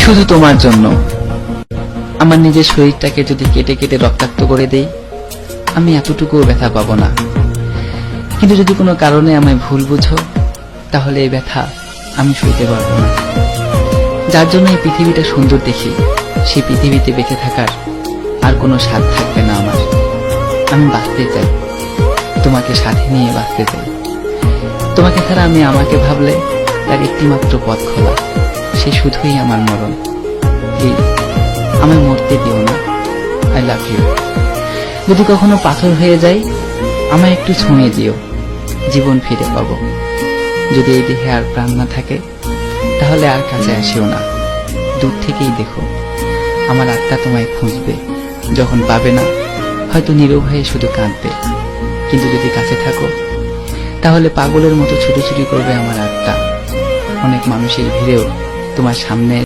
শুধু তোমার জন্য। আমার নিজের শরীরটাকে যদি কেটে কেটে রক্তাক্ত করে দেই, আমি এতটুকুও ব্যথা পাবো না। কিন্তু যদি কোনো কারণে আমায় ভুল বুঝো, তাহলে এই ব্যথা আমি সইতে পারবো না। যার জন্য এই পৃথিবীটা সুন্দর দেখি, সেই পৃথিবীতে বেঁচে থাকার আর কোনো স্বাদ থাকবে না আমার। আমি বাঁচতে চাই, তোমাকে সাথে নিয়ে বাঁচতে চাই। তোমাকে ছাড়া আমি আমাকে ভাবলে তার একটি মাত্র পথ খোলা, সে শুধুই আমার মরণ। প্লিজ আমায় মরতে দিও না। I love you. যদি কখনো পাথর হয়ে যায়, আমায় একটু ছুঁয়ে দিও, জীবন ফিরে পাবো। যদি এই দেহে আর প্রাণ না থাকে, তাহলে আর কাছে আসিও না, দূর থেকেই দেখো। আমার আত্মা তোমায় খুঁজবে, যখন পাবে না হয়তো নীরব হয়ে শুধু কাঁদবে। কিন্তু যদি কাছে থাকো, তাহলে পাগলের মতো ছুটোছুটি করবে আমার আত্মা। অনেক মানুষের ভিড়েও তোমার সামনে